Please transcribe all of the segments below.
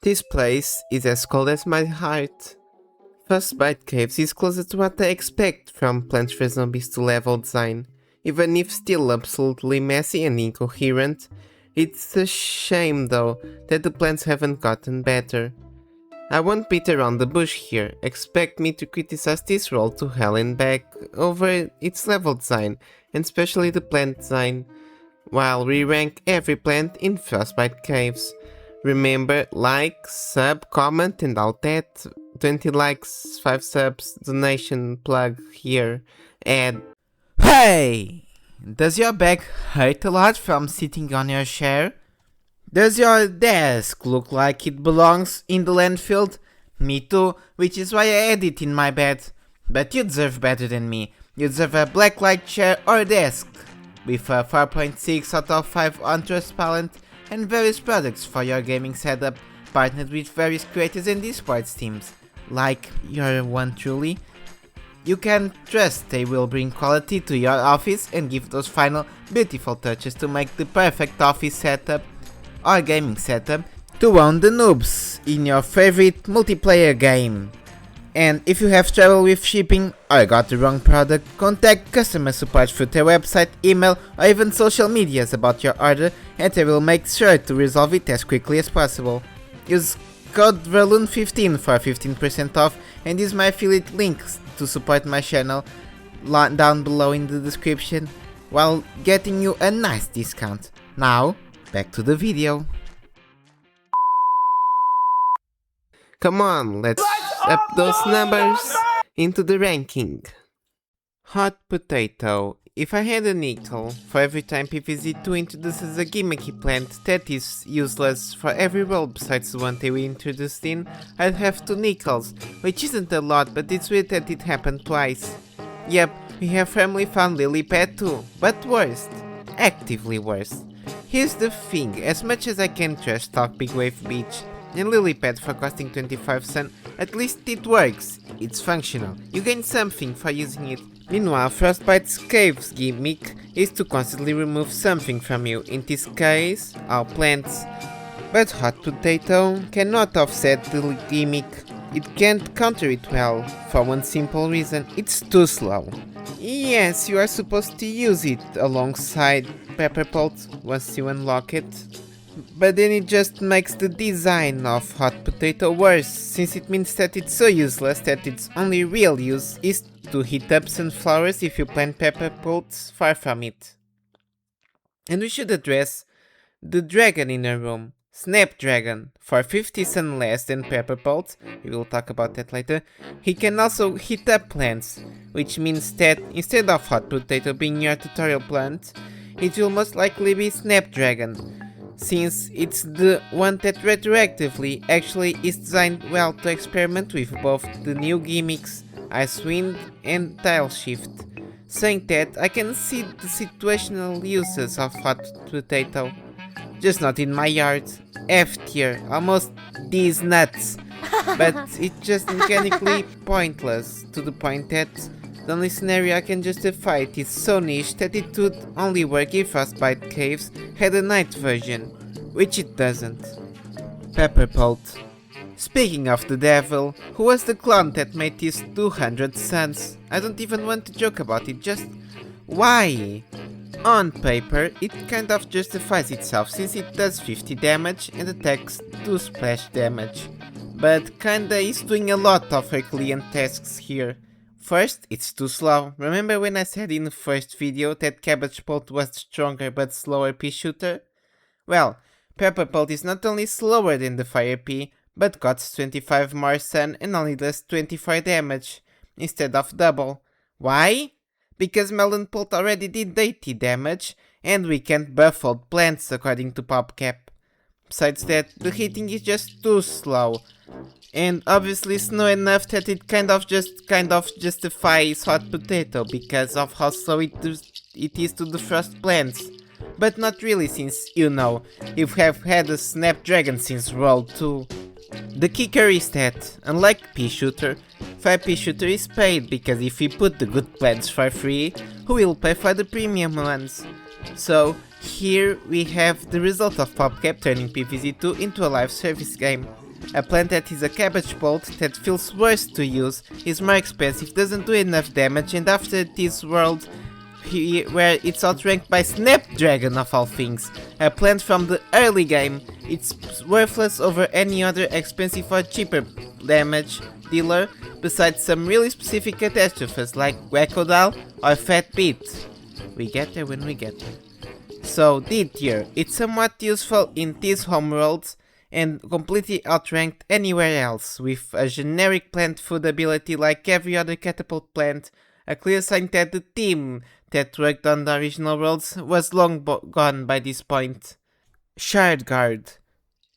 This place is as cold as my heart. Frostbite Caves is closer to what I expect from Plants vs Zombies 2 level design. Even if still absolutely messy and incoherent, it's a shame though that the plants haven't gotten better. I won't beat around the bush here, expect me to criticize this role to hell and back over its level design, and especially the plant design, while re-rank every plant in Frostbite Caves. Remember, like, sub, comment and all that. 20 likes, 5 subs, donation plug here, ad. Hey! Does your back hurt a lot from sitting on your chair? Does your desk look like it belongs in the landfill? Me too, which is why I had it in my bed. But you deserve better than me. You deserve a Blacklyte chair or desk, with a 4.6 out of 5 on Trustpilot and various products for your gaming setup, partnered with various creators and esports teams, like your one truly. You can trust they will bring quality to your office and give those final beautiful touches to make the perfect office setup or gaming setup to own the noobs in your favorite multiplayer game. And if you have trouble with shipping or got the wrong product, contact customer support through their website, email or even social medias about your order, and they will make sure to resolve it as quickly as possible. Use code VERLOON15 for 15% off and use my affiliate links to support my channel down below in the description, while getting you a nice discount. Now, back to the video. Come on, let's up those numbers into the ranking. Hot potato. If I had a nickel for every time PvZ2 introduces a gimmicky plant that is useless for every role besides the one they we introduced in, I'd have 2 nickels, which isn't a lot, but it's weird that it happened twice. Yep, we have firmly found lily pad too, but worst. Actively worst. Here's the thing, as much as I can trash talk Big Wave Beach and lily pad for costing 25 cents, at least it works, it's functional, you gain something for using it. Meanwhile, Frostbite Caves gimmick is to constantly remove something from you, in this case, all plants. But Hot Potato cannot offset the gimmick, it can't counter it well, for one simple reason, it's too slow. Yes, you are supposed to use it alongside Pepper-Pult once you unlock it, but then it just makes the design of Hot Potato worse, since it means that it's so useless that its only real use is to heat up sunflowers if you plant Pepper-Pults far from it. And we should address the dragon in our room, Snapdragon. For 50 sun less than Pepper-Pult, we will talk about that later, he can also heat up plants, which means that instead of Hot Potato being your tutorial plant, it will most likely be Snapdragon, since it's the one that retroactively actually is designed well to experiment with both the new gimmicks, Ice Wind and Tile Shift. Saying that, I can see the situational uses of Hot Potato, just not in my yard. F tier, almost these nuts, but it's just mechanically pointless, to the point that the only scenario I can justify it is so niche that it would only work if Frostbite Caves had a night version, which it doesn't. Pepper-Pult. Speaking of the devil, who was the clown that made these 200 suns? I don't even want to joke about it, just why? On paper, it kind of justifies itself since it does 50 damage and attacks 2 splash damage, but kinda is doing a lot of Herculean tasks here. First, it's too slow. Remember when I said in the first video that Cabbage-Pult was the stronger but slower pea shooter? Well, Pepper-Pult is not only slower than the Fire Pea, but got 25 more sun and only does 24 damage, instead of double. Why? Because Melon-Pult already did 80 damage, and we can't buff old plants according to PopCap. Besides that, the hitting is just too slow, and obviously slow enough that it kind of justifies Hot Potato because of how slow it is to defrost plants. But not really, since, you know, you have had a Snapdragon since Roll 2. The kicker is that, unlike Pea Shooter, Fire Pea Shooter is paid, because if we put the good plants for free, who will pay for the premium ones? So, here we have the result of PopCap turning PvZ2 into a live service game. A plant that is a cabbage pult that feels worse to use, is more expensive, doesn't do enough damage, and after this world where it's outranked by Snapdragon of all things, a plant from the early game, it's worthless over any other expensive or cheaper damage dealer besides some really specific catastrophes like Wackodile or Fat Beat. We get there when we get there. So D tier, it's somewhat useful in these homeworlds and completely outranked anywhere else, with a generic plant food ability like every other catapult plant, a clear sign that the team that worked on the original worlds was long gone by this point. Chard Guard.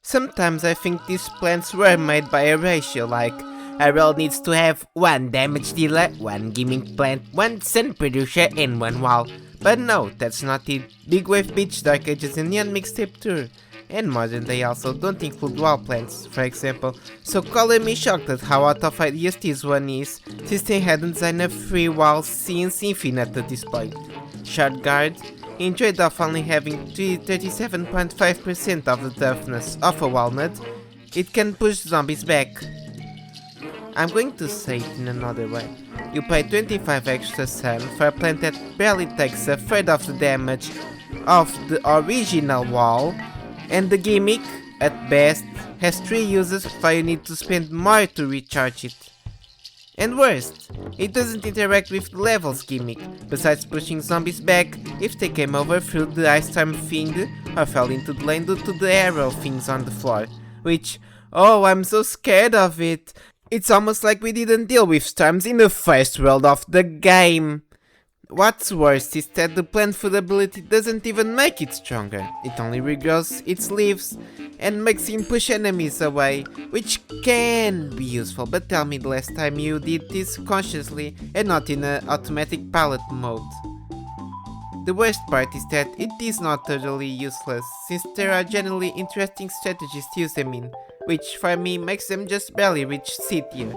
Sometimes I think these plants were made by a ratio, like a world needs to have 1 damage dealer, 1 gimmick plant, 1 sun producer and 1 wall. But no, that's not it. Big Wave Beach, Dark Ages and Neon Mixtape Tour. And Modern Day also don't include wall plants, for example, so color me shocked at how out of ideas this one is, since they hadn't designed a free wall since Infinite at this point. Chard Guard, in trade of only having 37.5% of the toughness of a walnut, it can push zombies back. I'm going to say it in another way. You pay 25 extra sun for a plant that barely takes a third of the damage of the original wall, and the gimmick, at best, has 3 uses before you need to spend more to recharge it. And worst, it doesn't interact with the levels gimmick, besides pushing zombies back if they came over through the ice storm thing or fell into the lane due to the arrow things on the floor, which, oh, I'm so scared of it. It's almost like we didn't deal with storms in the first world of the game. What's worse is that the plant food ability doesn't even make it stronger, it only regrows its leaves and makes him push enemies away, which can be useful, but tell me the last time you did this consciously and not in an automatic palette mode. The worst part is that it is not totally useless, since there are generally interesting strategies to use them in, which for me makes them just barely reach C tier.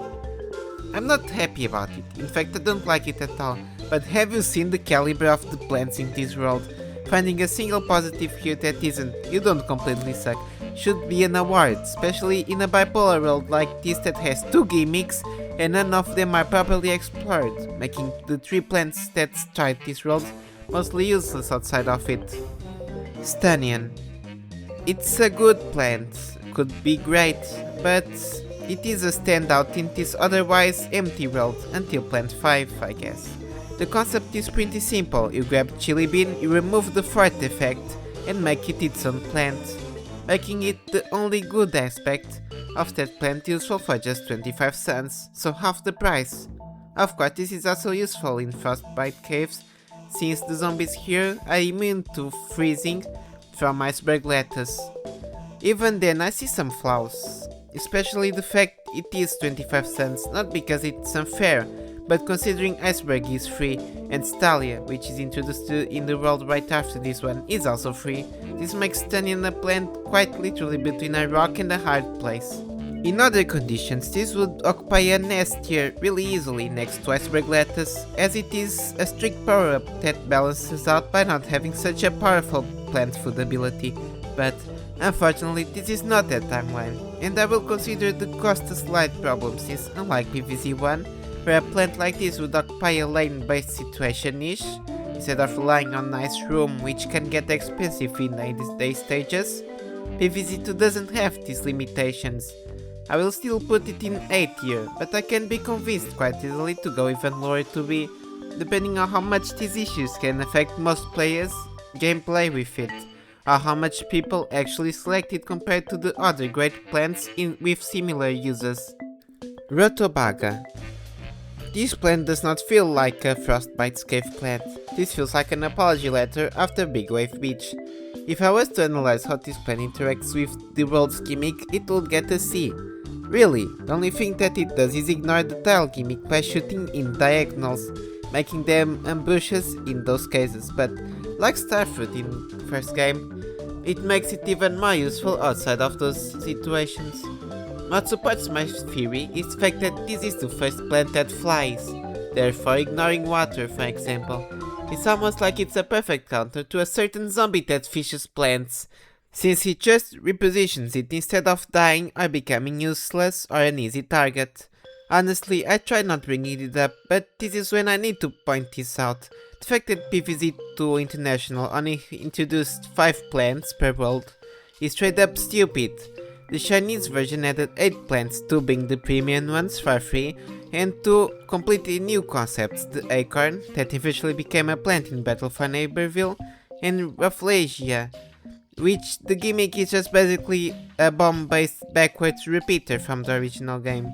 I'm not happy about it, in fact I don't like it at all, but have you seen the caliber of the plants in this world? Finding a single positive here that isn't, you don't completely suck, should be an award, especially in a bipolar world like this that has 2 gimmicks and none of them are properly explored, making the 3 plants that start this world mostly useless outside of it. Stunion. It's a good plant, could be great, but it is a standout in this otherwise empty world until plant 5, I guess. The concept is pretty simple, you grab Chili Bean, you remove the fort effect and make it its own plant, making it the only good aspect of that plant useful for just 25 cents, so half the price. Of course this is also useful in Frostbite Caves, since the zombies here are immune to freezing from iceberg lettuce. Even then I see some flaws, especially the fact it is 25 cents, not because it's unfair, but considering Iceberg is free and Stalia, which is introduced in the world right after this one, is also free, this makes Stunion a plant quite literally between a rock and a hard place. In other conditions, this would occupy a nest here really easily next to Iceberg Lettuce, as it is a strict power-up that balances out by not having such a powerful plant food ability, but unfortunately this is not that timeline, and I will consider the cost a slight problem since, unlike PvZ1, where a plant like this would occupy a lane-based situation niche, instead of relying on nice room which can get expensive in day stages, PvZ2 doesn't have these limitations. I will still put it in A tier, but I can be convinced quite easily to go even lower to B, depending on how much these issues can affect most players' gameplay with it, or how much people actually select it compared to the other great plants with similar uses. Rotobaga. This plant does not feel like a Frostbite Caves plant, this feels like an apology letter after Big Wave Beach. If I was to analyze how this plant interacts with the world's gimmick, it would get a C. Really, the only thing that it does is ignore the tile gimmick by shooting in diagonals, making them ambushes in those cases, but like Starfruit in the first game, it makes it even more useful outside of those situations. What supports my theory is the fact that this is the first plant that flies, therefore ignoring water for example. It's almost like it's a perfect counter to a certain zombie that fishes plants. since he just repositions it instead of dying or becoming useless or an easy target. Honestly, I try not bringing it up, but this is when I need to point this out. The fact that PvZ2 International only introduced 5 plants per world is straight up stupid. The Chinese version added 8 plants, 2 being the premium ones for free, and 2 completely new concepts, the acorn, that eventually became a plant in Battle for Neighborville, and Rafflesia, which the gimmick is just basically a bomb-based backwards repeater from the original game.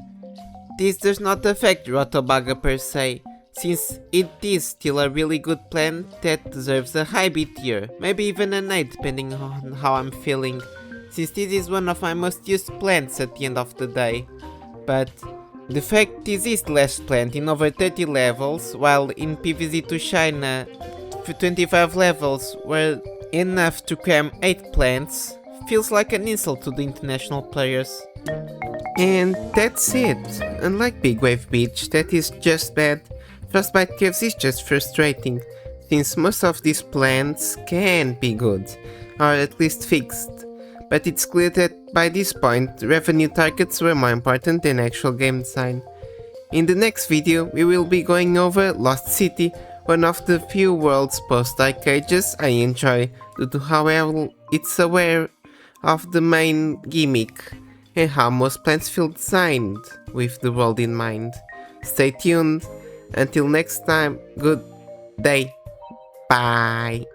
This does not affect Rotobaga per se, since it is still a really good plant that deserves a high B tier, maybe even an A depending on how I'm feeling, since this is one of my most used plants at the end of the day. But the fact this is the last plant in over 30 levels, while in PvZ2 China 25 levels were enough to cram 8 plants, feels like an insult to the international players. And that's it. Unlike Big Wave Beach, that is just bad, Frostbite Caves is just frustrating, since most of these plants can be good, or at least fixed. But it's clear that by this point, revenue targets were more important than actual game design. In the next video, we will be going over Lost City, one of the few worlds post-arcades I enjoy due to how well it's aware of the main gimmick and how most plants feel designed with the world in mind. Stay tuned. Until next time, good day. Bye.